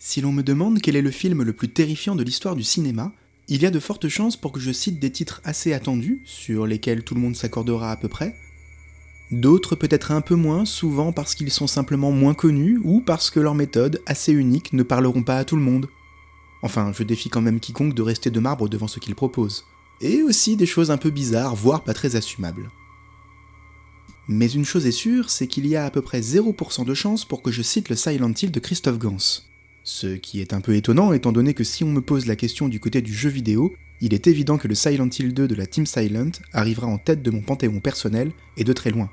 Si l'on me demande quel est le film le plus terrifiant de l'histoire du cinéma, il y a de fortes chances pour que je cite des titres assez attendus, sur lesquels tout le monde s'accordera à peu près. D'autres peut-être un peu moins, souvent parce qu'ils sont simplement moins connus ou parce que leurs méthodes, assez uniques, ne parleront pas à tout le monde. Enfin, je défie quand même quiconque de rester de marbre devant ce qu'ils proposent. Et aussi des choses un peu bizarres, voire pas très assumables. Mais une chose est sûre, c'est qu'il y a à peu près 0% de chance pour que je cite le Silent Hill de Christophe Gans. Ce qui est un peu étonnant étant donné que si on me pose la question du côté du jeu vidéo, il est évident que le Silent Hill 2 de la Team Silent arrivera en tête de mon panthéon personnel, et de très loin.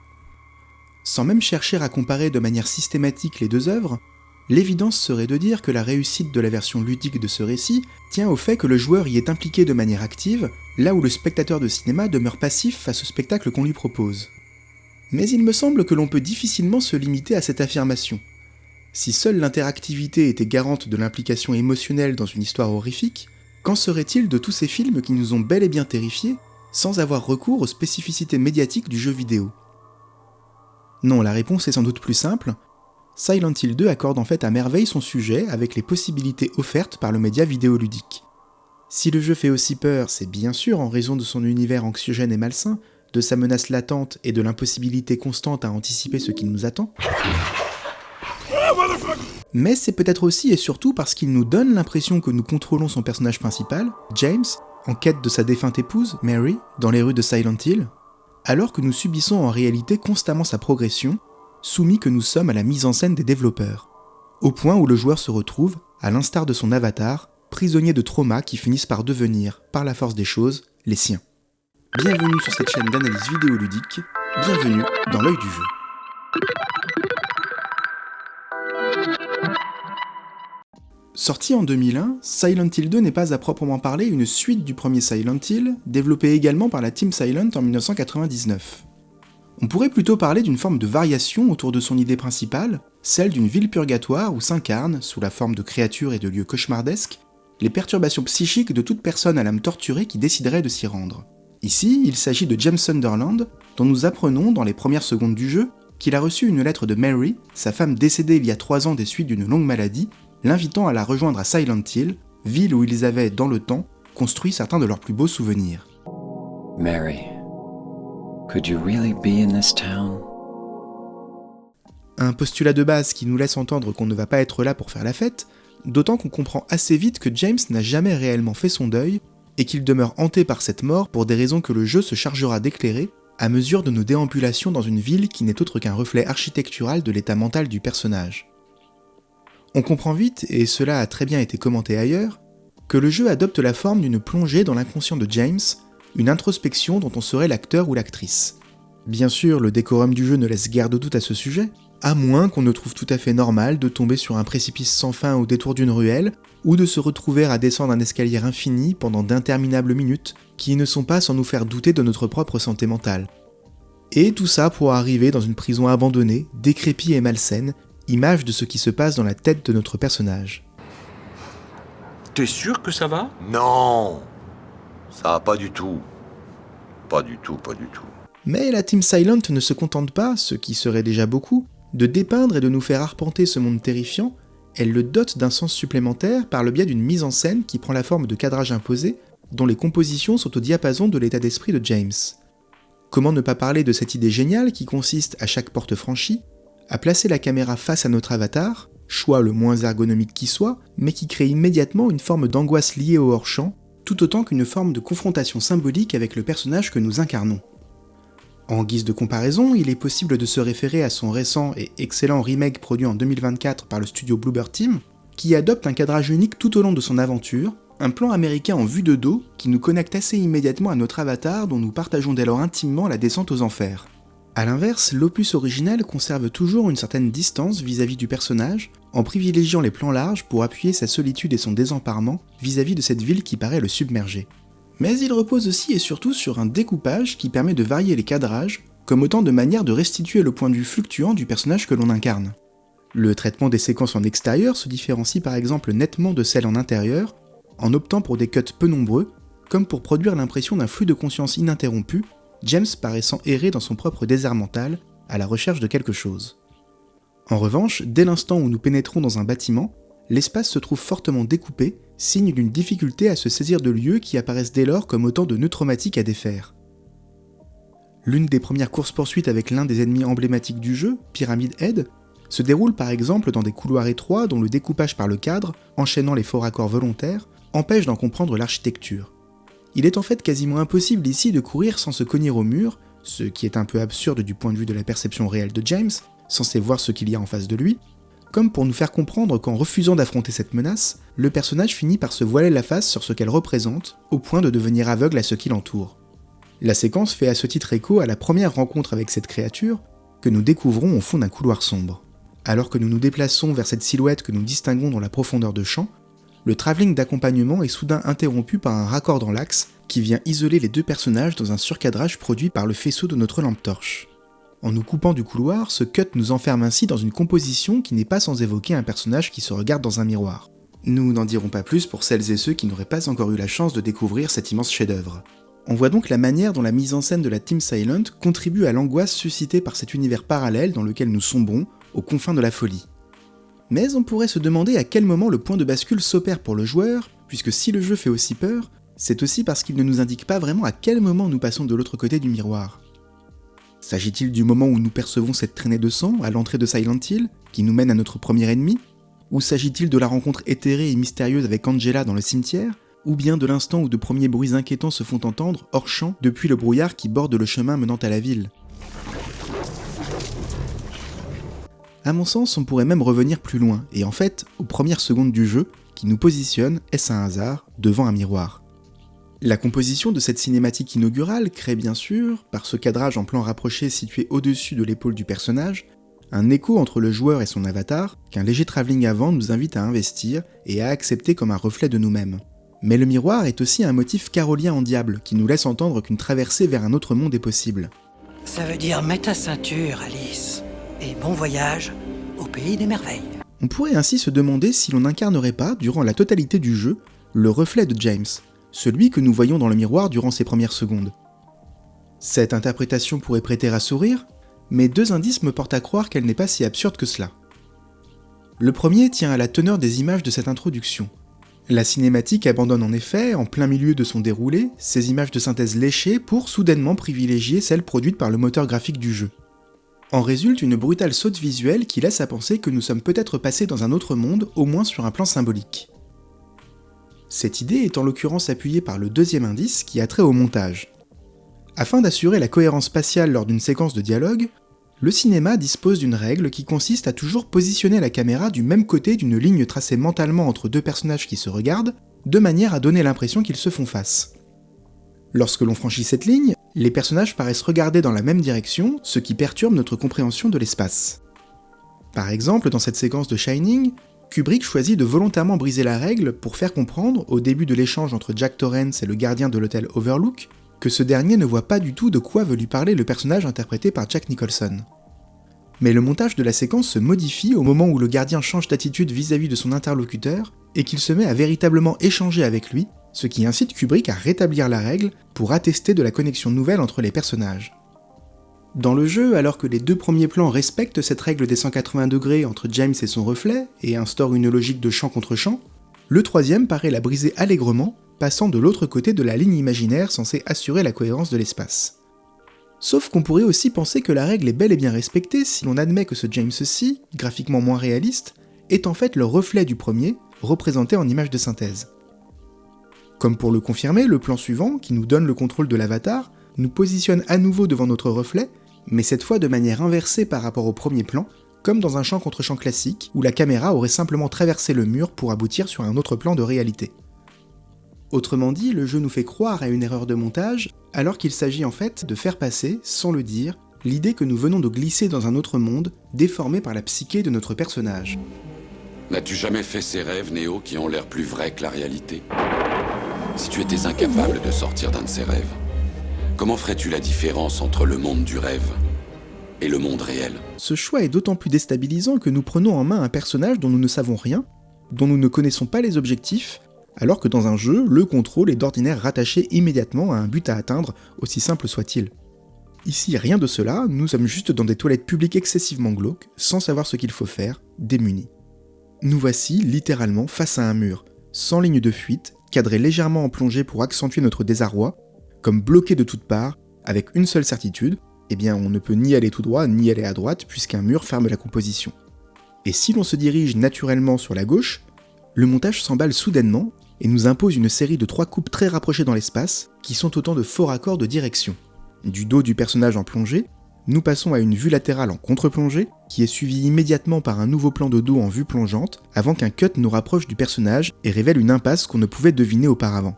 Sans même chercher à comparer de manière systématique les deux œuvres, l'évidence serait de dire que la réussite de la version ludique de ce récit tient au fait que le joueur y est impliqué de manière active, là où le spectateur de cinéma demeure passif face au spectacle qu'on lui propose. Mais il me semble que l'on peut difficilement se limiter à cette affirmation. Si seule l'interactivité était garante de l'implication émotionnelle dans une histoire horrifique, qu'en serait-il de tous ces films qui nous ont bel et bien terrifiés, sans avoir recours aux spécificités médiatiques du jeu vidéo ? Non, la réponse est sans doute plus simple. Silent Hill 2 accorde en fait à merveille son sujet avec les possibilités offertes par le média vidéoludique. Si le jeu fait aussi peur, c'est bien sûr en raison de son univers anxiogène et malsain, de sa menace latente et de l'impossibilité constante à anticiper ce qui nous attend. Mais c'est peut-être aussi et surtout parce qu'il nous donne l'impression que nous contrôlons son personnage principal, James, en quête de sa défunte épouse, Mary, dans les rues de Silent Hill, alors que nous subissons en réalité constamment sa progression, soumis que nous sommes à la mise en scène des développeurs, au point où le joueur se retrouve, à l'instar de son avatar, prisonnier de traumas qui finissent par devenir, par la force des choses, les siens. Bienvenue sur cette chaîne d'analyse vidéoludique, bienvenue dans l'œil du jeu. Sorti en 2001, Silent Hill 2 n'est pas à proprement parler une suite du premier Silent Hill, développé également par la Team Silent en 1999. On pourrait plutôt parler d'une forme de variation autour de son idée principale, celle d'une ville purgatoire où s'incarnent, sous la forme de créatures et de lieux cauchemardesques, les perturbations psychiques de toute personne à l'âme torturée qui déciderait de s'y rendre. Ici, il s'agit de James Sunderland, dont nous apprenons dans les premières secondes du jeu qu'il a reçu une lettre de Mary, sa femme décédée il y a 3 ans des suites d'une longue maladie, l'invitant à la rejoindre à Silent Hill, ville où ils avaient, dans le temps, construit certains de leurs plus beaux souvenirs. Mary, could you really be in this town? Un postulat de base qui nous laisse entendre qu'on ne va pas être là pour faire la fête, d'autant qu'on comprend assez vite que James n'a jamais réellement fait son deuil, et qu'il demeure hanté par cette mort pour des raisons que le jeu se chargera d'éclairer, à mesure de nos déambulations dans une ville qui n'est autre qu'un reflet architectural de l'état mental du personnage. On comprend vite, et cela a très bien été commenté ailleurs, que le jeu adopte la forme d'une plongée dans l'inconscient de James, une introspection dont on serait l'acteur ou l'actrice. Bien sûr, le décorum du jeu ne laisse guère de doute à ce sujet, à moins qu'on ne trouve tout à fait normal de tomber sur un précipice sans fin au détour d'une ruelle, ou de se retrouver à descendre un escalier infini pendant d'interminables minutes, qui ne sont pas sans nous faire douter de notre propre santé mentale. Et tout ça pour arriver dans une prison abandonnée, décrépite et malsaine, image de ce qui se passe dans la tête de notre personnage. T'es sûr que ça va ? Non, ça va pas du tout. Pas du tout. Mais la Team Silent ne se contente pas, ce qui serait déjà beaucoup, de dépeindre et de nous faire arpenter ce monde terrifiant, elle le dote d'un sens supplémentaire par le biais d'une mise en scène qui prend la forme de cadrage imposé, dont les compositions sont au diapason de l'état d'esprit de James. Comment ne pas parler de cette idée géniale qui consiste, à chaque porte franchie, à placer la caméra face à notre avatar, choix le moins ergonomique qui soit, mais qui crée immédiatement une forme d'angoisse liée au hors-champ, tout autant qu'une forme de confrontation symbolique avec le personnage que nous incarnons. En guise de comparaison, il est possible de se référer à son récent et excellent remake produit en 2024 par le studio Bloober Team, qui adopte un cadrage unique tout au long de son aventure, un plan américain en vue de dos qui nous connecte assez immédiatement à notre avatar dont nous partageons dès lors intimement la descente aux enfers. A l'inverse, l'opus original conserve toujours une certaine distance vis-à-vis du personnage, en privilégiant les plans larges pour appuyer sa solitude et son désemparement vis-à-vis de cette ville qui paraît le submerger. Mais il repose aussi et surtout sur un découpage qui permet de varier les cadrages, comme autant de manières de restituer le point de vue fluctuant du personnage que l'on incarne. Le traitement des séquences en extérieur se différencie par exemple nettement de celles en intérieur, en optant pour des cuts peu nombreux, comme pour produire l'impression d'un flux de conscience ininterrompu, James paraissant errer dans son propre désert mental, à la recherche de quelque chose. En revanche, dès l'instant où nous pénétrons dans un bâtiment, l'espace se trouve fortement découpé, signe d'une difficulté à se saisir de lieux qui apparaissent dès lors comme autant de nœuds traumatiques à défaire. L'une des premières courses-poursuites avec l'un des ennemis emblématiques du jeu, Pyramid Head, se déroule par exemple dans des couloirs étroits dont le découpage par le cadre, enchaînant les faux raccords volontaires, empêche d'en comprendre l'architecture. Il est en fait quasiment impossible ici de courir sans se cogner au mur, ce qui est un peu absurde du point de vue de la perception réelle de James, censé voir ce qu'il y a en face de lui, comme pour nous faire comprendre qu'en refusant d'affronter cette menace, le personnage finit par se voiler la face sur ce qu'elle représente, au point de devenir aveugle à ce qui l'entoure. La séquence fait à ce titre écho à la première rencontre avec cette créature, que nous découvrons au fond d'un couloir sombre. Alors que nous nous déplaçons vers cette silhouette que nous distinguons dans la profondeur de champ, le travelling d'accompagnement est soudain interrompu par un raccord dans l'axe qui vient isoler les deux personnages dans un surcadrage produit par le faisceau de notre lampe torche. En nous coupant du couloir, ce cut nous enferme ainsi dans une composition qui n'est pas sans évoquer un personnage qui se regarde dans un miroir. Nous n'en dirons pas plus pour celles et ceux qui n'auraient pas encore eu la chance de découvrir cet immense chef-d'œuvre. On voit donc la manière dont la mise en scène de la Team Silent contribue à l'angoisse suscitée par cet univers parallèle dans lequel nous sombrons, aux confins de la folie. Mais on pourrait se demander à quel moment le point de bascule s'opère pour le joueur, puisque si le jeu fait aussi peur, c'est aussi parce qu'il ne nous indique pas vraiment à quel moment nous passons de l'autre côté du miroir. S'agit-il du moment où nous percevons cette traînée de sang à l'entrée de Silent Hill, qui nous mène à notre premier ennemi? Ou s'agit-il de la rencontre éthérée et mystérieuse avec Angela dans le cimetière? Ou bien de l'instant où de premiers bruits inquiétants se font entendre hors champ depuis le brouillard qui borde le chemin menant à la ville? À mon sens, on pourrait même revenir plus loin, et en fait, aux premières secondes du jeu, qui nous positionne, est-ce un hasard, devant un miroir. La composition de cette cinématique inaugurale crée bien sûr, par ce cadrage en plan rapproché situé au-dessus de l'épaule du personnage, un écho entre le joueur et son avatar, qu'un léger travelling avant nous invite à investir et à accepter comme un reflet de nous-mêmes. Mais le miroir est aussi un motif carolien en diable, qui nous laisse entendre qu'une traversée vers un autre monde est possible. Ça veut dire mets ta ceinture, Alice, et bon voyage au pays des merveilles. On pourrait ainsi se demander si l'on n'incarnerait pas, durant la totalité du jeu, le reflet de James, celui que nous voyons dans le miroir durant ces premières secondes. Cette interprétation pourrait prêter à sourire, mais deux indices me portent à croire qu'elle n'est pas si absurde que cela. Le premier tient à la teneur des images de cette introduction. La cinématique abandonne en effet, en plein milieu de son déroulé, ces images de synthèse léchées pour soudainement privilégier celles produites par le moteur graphique du jeu. En résulte une brutale saute visuelle qui laisse à penser que nous sommes peut-être passés dans un autre monde, au moins sur un plan symbolique. Cette idée est en l'occurrence appuyée par le deuxième indice qui a trait au montage. Afin d'assurer la cohérence spatiale lors d'une séquence de dialogue, le cinéma dispose d'une règle qui consiste à toujours positionner la caméra du même côté d'une ligne tracée mentalement entre deux personnages qui se regardent, de manière à donner l'impression qu'ils se font face. Lorsque l'on franchit cette ligne, les personnages paraissent regarder dans la même direction, ce qui perturbe notre compréhension de l'espace. Par exemple, dans cette séquence de Shining, Kubrick choisit de volontairement briser la règle pour faire comprendre, au début de l'échange entre Jack Torrance et le gardien de l'hôtel Overlook, que ce dernier ne voit pas du tout de quoi veut lui parler le personnage interprété par Jack Nicholson. Mais le montage de la séquence se modifie au moment où le gardien change d'attitude vis-à-vis de son interlocuteur et qu'il se met à véritablement échanger avec lui, ce qui incite Kubrick à rétablir la règle pour attester de la connexion nouvelle entre les personnages. Dans le jeu, alors que les deux premiers plans respectent cette règle des 180 degrés entre James et son reflet et instaurent une logique de champ contre champ, le troisième paraît la briser allègrement, passant de l'autre côté de la ligne imaginaire censée assurer la cohérence de l'espace. Sauf qu'on pourrait aussi penser que la règle est bel et bien respectée si l'on admet que ce James-ci, graphiquement moins réaliste, est en fait le reflet du premier, représenté en image de synthèse. Comme pour le confirmer, le plan suivant, qui nous donne le contrôle de l'avatar, nous positionne à nouveau devant notre reflet, mais cette fois de manière inversée par rapport au premier plan, comme dans un champ contre champ classique, où la caméra aurait simplement traversé le mur pour aboutir sur un autre plan de réalité. Autrement dit, le jeu nous fait croire à une erreur de montage, alors qu'il s'agit en fait de faire passer, sans le dire, l'idée que nous venons de glisser dans un autre monde, déformé par la psyché de notre personnage. N'as-tu jamais fait ces rêves, Néo, qui ont l'air plus vrais que la réalité? Si tu étais incapable de sortir d'un de ces rêves, comment ferais-tu la différence entre le monde du rêve et le monde réel? Ce choix est d'autant plus déstabilisant que nous prenons en main un personnage dont nous ne savons rien, dont nous ne connaissons pas les objectifs, alors que dans un jeu, le contrôle est d'ordinaire rattaché immédiatement à un but à atteindre, aussi simple soit-il. Ici, rien de cela, nous sommes juste dans des toilettes publiques excessivement glauques, sans savoir ce qu'il faut faire, démunis. Nous voici littéralement face à un mur, sans ligne de fuite, cadré légèrement en plongée pour accentuer notre désarroi, comme bloqué de toutes parts, avec une seule certitude, eh bien on ne peut ni aller tout droit ni aller à droite puisqu'un mur ferme la composition. Et si l'on se dirige naturellement sur la gauche, le montage s'emballe soudainement et nous impose une série de 3 coupes très rapprochées dans l'espace, qui sont autant de faux raccords de direction. Du dos du personnage en plongée, nous passons à une vue latérale en contre-plongée, qui est suivie immédiatement par un nouveau plan de dos en vue plongeante, avant qu'un cut nous rapproche du personnage et révèle une impasse qu'on ne pouvait deviner auparavant.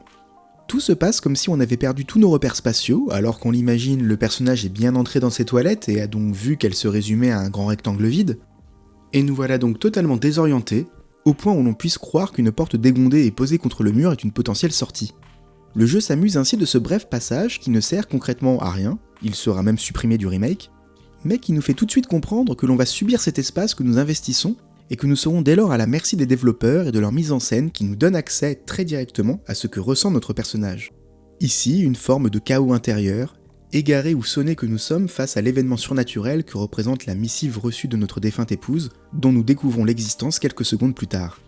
Tout se passe comme si on avait perdu tous nos repères spatiaux, alors qu'on l'imagine, le personnage est bien entré dans ses toilettes et a donc vu qu'elle se résumait à un grand rectangle vide. Et nous voilà donc totalement désorientés, au point où l'on puisse croire qu'une porte dégondée et posée contre le mur est une potentielle sortie. Le jeu s'amuse ainsi de ce bref passage qui ne sert concrètement à rien, il sera même supprimé du remake, mais qui nous fait tout de suite comprendre que l'on va subir cet espace que nous investissons et que nous serons dès lors à la merci des développeurs et de leur mise en scène qui nous donne accès très directement à ce que ressent notre personnage. Ici, une forme de chaos intérieur, égarés ou sonnés que nous sommes face à l'événement surnaturel que représente la missive reçue de notre défunte épouse, dont nous découvrons l'existence quelques secondes plus tard.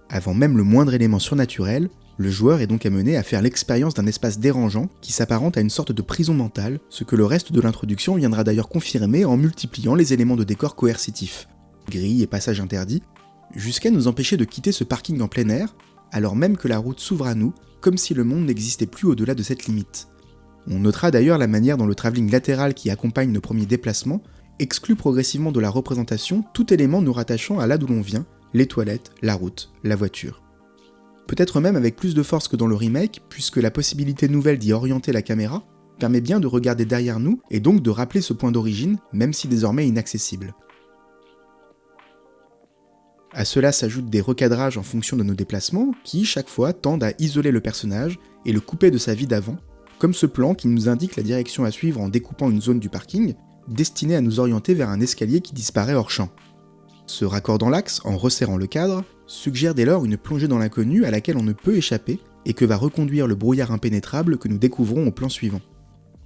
Avant même le moindre élément surnaturel, le joueur est donc amené à faire l'expérience d'un espace dérangeant qui s'apparente à une sorte de prison mentale, ce que le reste de l'introduction viendra d'ailleurs confirmer en multipliant les éléments de décor coercitifs, grilles et passages interdits, jusqu'à nous empêcher de quitter ce parking en plein air, alors même que la route s'ouvre à nous, comme si le monde n'existait plus au-delà de cette limite. On notera d'ailleurs la manière dont le travelling latéral qui accompagne nos premiers déplacements exclut progressivement de la représentation tout élément nous rattachant à là d'où l'on vient, les toilettes, la route, la voiture. Peut-être même avec plus de force que dans le remake, puisque la possibilité nouvelle d'y orienter la caméra permet bien de regarder derrière nous et donc de rappeler ce point d'origine, même si désormais inaccessible. À cela s'ajoutent des recadrages en fonction de nos déplacements qui, chaque fois, tendent à isoler le personnage et le couper de sa vie d'avant, comme ce plan qui nous indique la direction à suivre en découpant une zone du parking, destinée à nous orienter vers un escalier qui disparaît hors champ. Ce raccord dans l'axe, en resserrant le cadre, suggère dès lors une plongée dans l'inconnu à laquelle on ne peut échapper et que va reconduire le brouillard impénétrable que nous découvrons au plan suivant.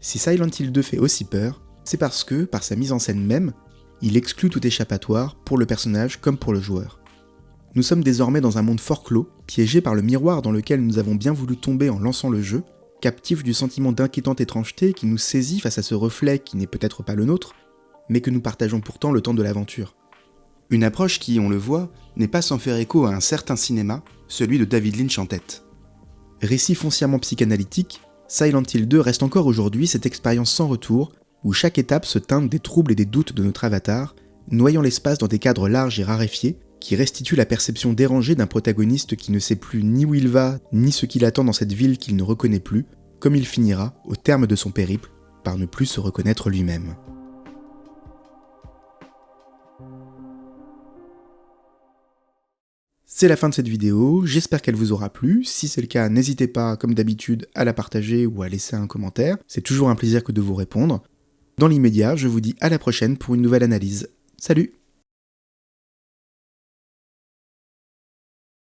Si Silent Hill 2 fait aussi peur, c'est parce que, par sa mise en scène même, il exclut tout échappatoire pour le personnage comme pour le joueur. Nous sommes désormais dans un monde fort clos, piégé par le miroir dans lequel nous avons bien voulu tomber en lançant le jeu, captifs du sentiment d'inquiétante étrangeté qui nous saisit face à ce reflet qui n'est peut-être pas le nôtre, mais que nous partageons pourtant le temps de l'aventure. Une approche qui, on le voit, n'est pas sans faire écho à un certain cinéma, celui de David Lynch en tête. Récit foncièrement psychanalytique, Silent Hill 2 reste encore aujourd'hui cette expérience sans retour, où chaque étape se teinte des troubles et des doutes de notre avatar, noyant l'espace dans des cadres larges et raréfiés, qui restituent la perception dérangée d'un protagoniste qui ne sait plus ni où il va, ni ce qu'il attend dans cette ville qu'il ne reconnaît plus, comme il finira, au terme de son périple, par ne plus se reconnaître lui-même. C'est la fin de cette vidéo, j'espère qu'elle vous aura plu. Si c'est le cas, n'hésitez pas, comme d'habitude, à la partager ou à laisser un commentaire. C'est toujours un plaisir que de vous répondre. Dans l'immédiat, je vous dis à la prochaine pour une nouvelle analyse. Salut!